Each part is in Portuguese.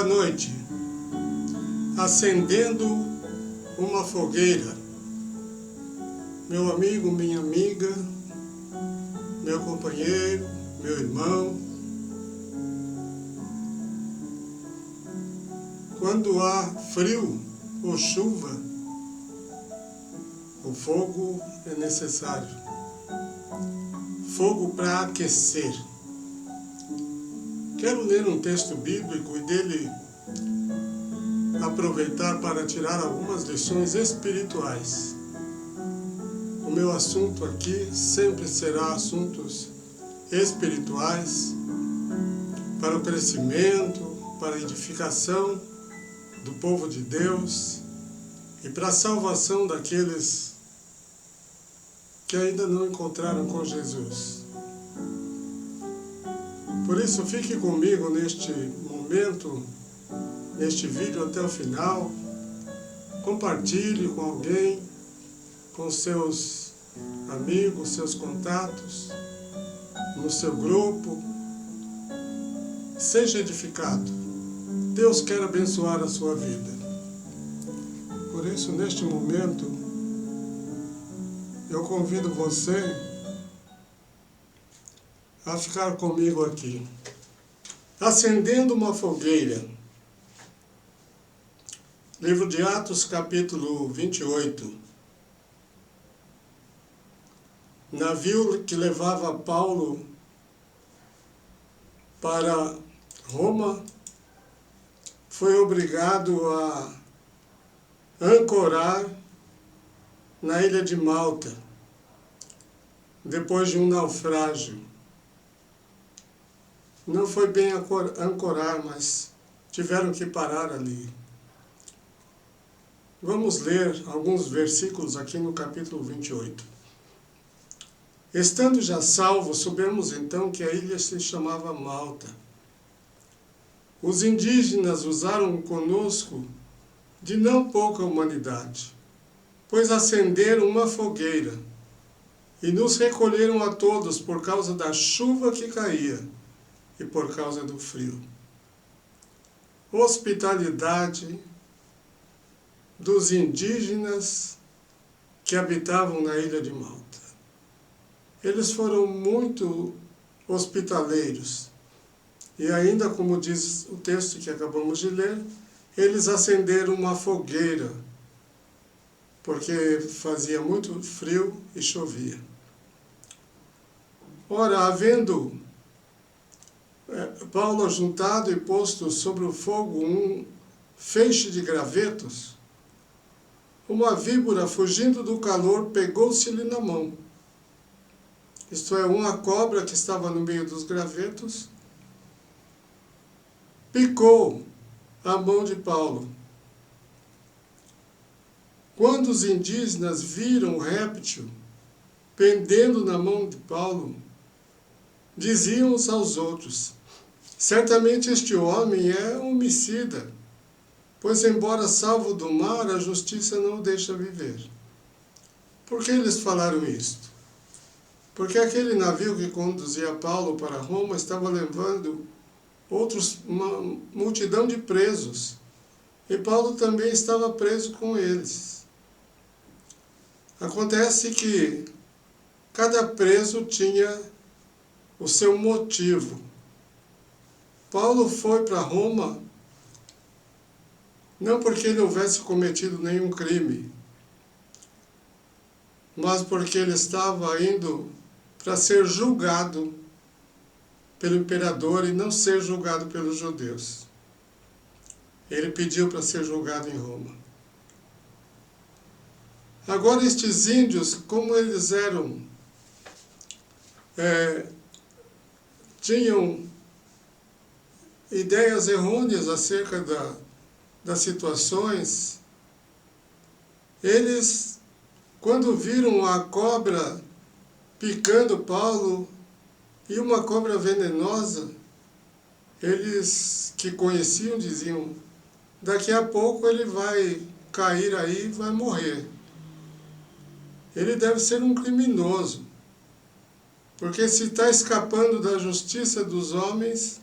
Boa noite. Acendendo uma fogueira. Meu amigo, minha amiga, meu companheiro, meu irmão. Quando há frio ou chuva, o fogo é necessário. Fogo para aquecer. Quero ler um texto bíblico e dele aproveitar para tirar algumas lições espirituais. O meu assunto aqui sempre será assuntos espirituais para o crescimento, para a edificação do povo de Deus e para a salvação daqueles que ainda não encontraram com Jesus. Por isso, fique comigo neste momento, neste vídeo até o final. Compartilhe com alguém, com seus amigos, seus contatos, no seu grupo. Seja edificado. Deus quer abençoar a sua vida. Por isso, neste momento, eu convido você a ficar comigo aqui. Acendendo uma fogueira. Livro de Atos, capítulo 28. Navio que levava Paulo para Roma foi obrigado a ancorar na ilha de Malta, depois de um naufrágio. Não foi bem ancorar, mas tiveram que parar ali. Vamos ler alguns versículos aqui no capítulo 28. Estando já salvos, soubemos então que a ilha se chamava Malta. Os indígenas usaram conosco de não pouca humanidade, pois acenderam uma fogueira e nos recolheram a todos por causa da chuva que caía e por causa do frio. Hospitalidade dos indígenas que habitavam na ilha de Malta. Eles foram muito hospitaleiros. E ainda, como diz o texto que acabamos de ler, eles acenderam uma fogueira, porque fazia muito frio e chovia. Ora, havendo Paulo ajuntado e posto sobre o fogo um feixe de gravetos, uma víbora, fugindo do calor, pegou-se-lhe na mão. Isto é, uma cobra que estava no meio dos gravetos, picou a mão de Paulo. Quando os indígenas viram o réptil pendendo na mão de Paulo, diziam uns aos outros: certamente este homem é homicida, pois embora salvo do mar, a justiça não o deixa viver. Por que eles falaram isto? Porque aquele navio que conduzia Paulo para Roma estava levando uma multidão de presos, e Paulo também estava preso com eles. Acontece que cada preso tinha o seu motivo. Paulo foi para Roma não porque ele houvesse cometido nenhum crime, mas porque ele estava indo para ser julgado pelo imperador e não ser julgado pelos judeus. Ele pediu para ser julgado em Roma. Agora, estes índios, como eles eram, tinham ideias errôneas acerca das situações, eles, quando viram a cobra picando Paulo, e uma cobra venenosa, eles que conheciam diziam: daqui a pouco ele vai cair aí e vai morrer. Ele deve ser um criminoso, porque se está escapando da justiça dos homens,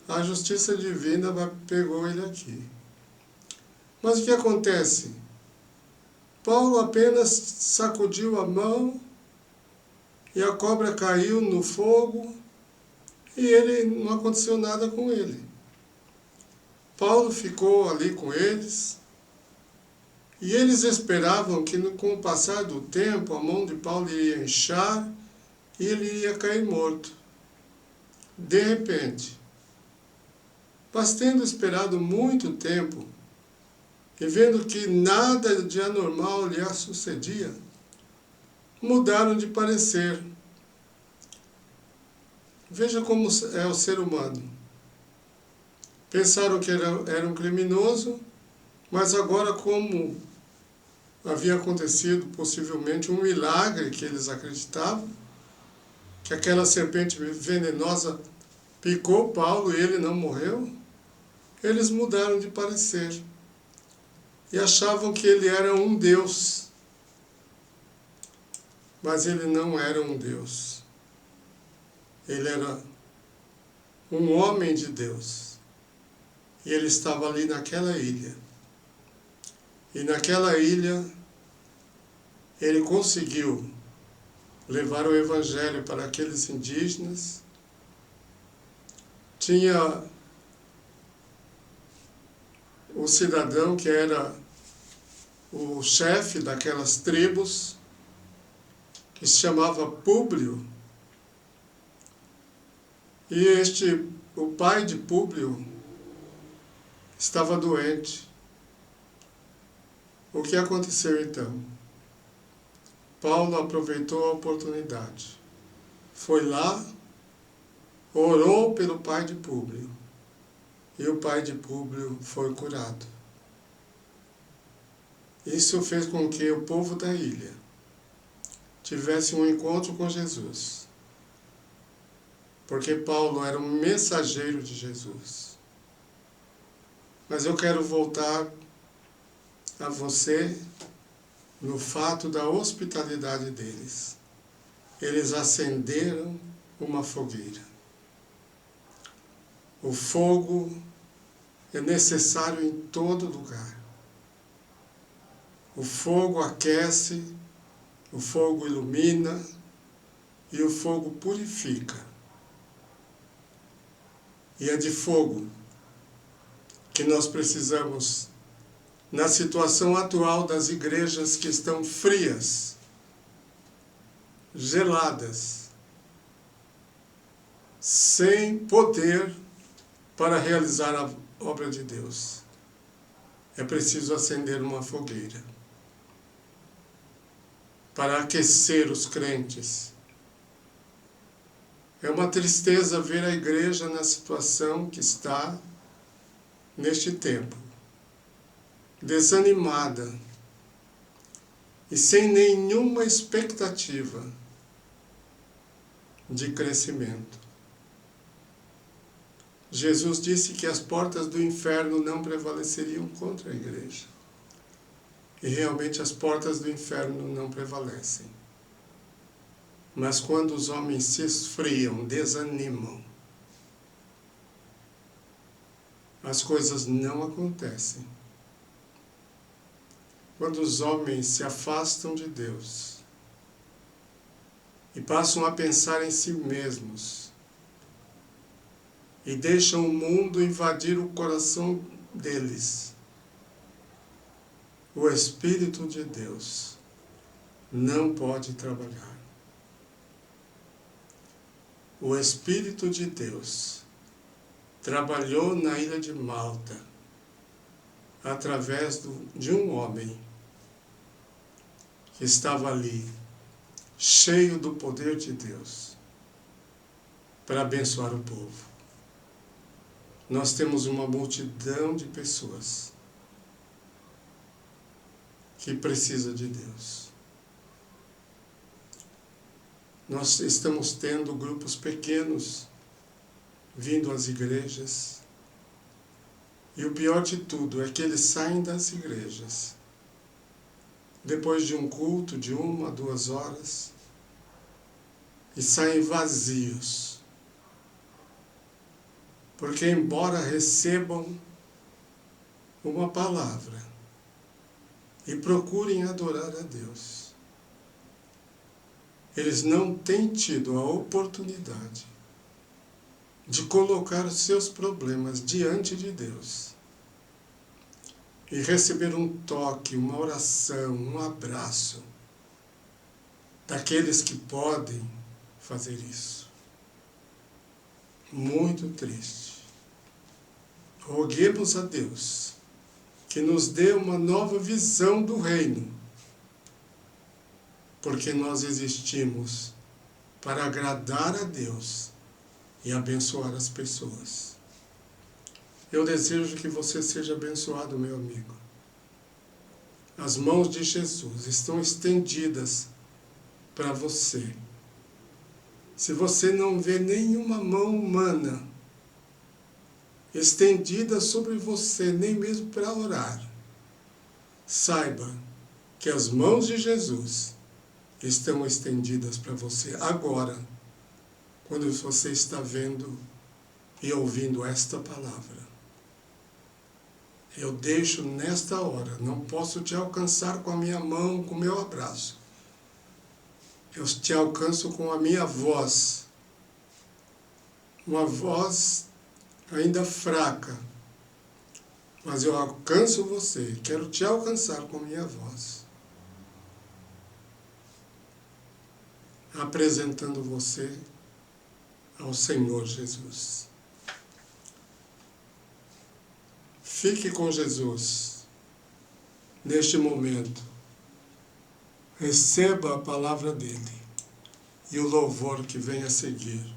a justiça divina pegou ele aqui. Mas o que acontece? Paulo apenas sacudiu a mão e a cobra caiu no fogo e ele não aconteceu nada com ele. Paulo ficou ali com eles e eles esperavam que com o passar do tempo a mão de Paulo iria inchar e ele iria cair morto. De repente, mas tendo esperado muito tempo e vendo que nada de anormal lhe sucedia, mudaram de parecer. Veja como é o ser humano. Pensaram que era um criminoso, mas agora, como havia acontecido possivelmente um milagre que eles acreditavam, que aquela serpente venenosa picou Paulo e ele não morreu, eles mudaram de parecer e achavam que ele era um Deus. Mas ele não era um Deus. Ele era um homem de Deus. E ele estava ali naquela ilha. E naquela ilha, ele conseguiu levar o evangelho para aqueles indígenas. Tinha o cidadão que era o chefe daquelas tribos, que se chamava Públio. E o pai de Públio estava doente. O que aconteceu então? Paulo aproveitou a oportunidade. Foi lá, orou pelo pai de Públio. E o pai de Públio foi curado. Isso fez com que o povo da ilha tivesse um encontro com Jesus. Porque Paulo era um mensageiro de Jesus. Mas eu quero voltar a você no fato da hospitalidade deles. Eles acenderam uma fogueira. O fogo é necessário em todo lugar. O fogo aquece, o fogo ilumina e o fogo purifica. E é de fogo que nós precisamos na situação atual das igrejas que estão frias, geladas, sem poder para realizar a obra de Deus. É preciso acender uma fogueira para aquecer os crentes. É uma tristeza ver a igreja na situação que está neste tempo, desanimada e sem nenhuma expectativa de crescimento. Jesus disse que as portas do inferno não prevaleceriam contra a igreja. E realmente as portas do inferno não prevalecem. Mas quando os homens se esfriam, desanimam, as coisas não acontecem. Quando os homens se afastam de Deus e passam a pensar em si mesmos e deixam o mundo invadir o coração deles, o Espírito de Deus não pode trabalhar. O Espírito de Deus trabalhou na ilha de Malta através de um homem que estava ali, cheio do poder de Deus, para abençoar o povo. Nós temos uma multidão de pessoas que precisa de Deus. Nós estamos tendo grupos pequenos vindo às igrejas. E o pior de tudo é que eles saem das igrejas depois de um culto de 1 a 2 horas e saem vazios. Porque embora recebam uma palavra e procurem adorar a Deus, eles não têm tido a oportunidade de colocar os seus problemas diante de Deus e receber um toque, uma oração, um abraço daqueles que podem fazer isso. Muito triste. Roguemos a Deus que nos dê uma nova visão do reino, porque nós existimos para agradar a Deus e abençoar as pessoas. Eu desejo que você seja abençoado, meu amigo. As mãos de Jesus estão estendidas para você. Se você não vê nenhuma mão humana estendida sobre você, nem mesmo para orar, saiba que as mãos de Jesus estão estendidas para você agora, quando você está vendo e ouvindo esta palavra. Eu deixo nesta hora, não posso te alcançar com a minha mão, com o meu abraço. Eu te alcanço com a minha voz, uma voz ainda fraca, mas eu alcanço você, quero te alcançar com a minha voz, apresentando você ao Senhor Jesus. Fique com Jesus neste momento. Receba a palavra dele e o louvor que vem a seguir.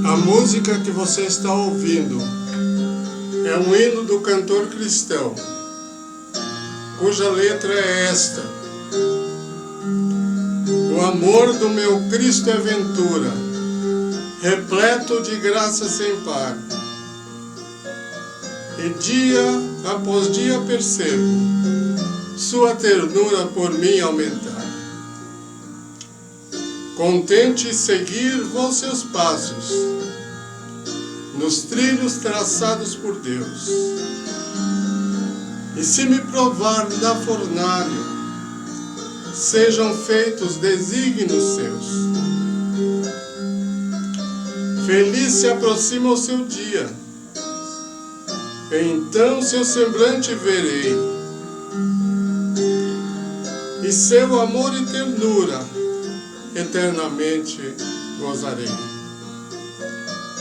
A música que você está ouvindo é um hino do cantor cristão, cuja letra é esta: o amor do meu Cristo é ventura, repleto de graça sem par. E dia após dia percebo sua ternura por mim aumentar. Contente seguir vou seus passos, nos trilhos traçados por Deus. E se me provar na fornalha, sejam feitos desígnios seus. Feliz se aproxima o seu dia, então seu semblante verei, e seu amor e ternura eternamente gozarei.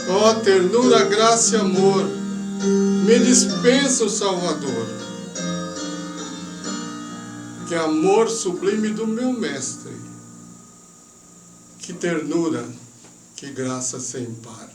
Ó ternura, graça e amor, me dispensa o Salvador. Que amor sublime do meu Mestre, que ternura, que graça sem par.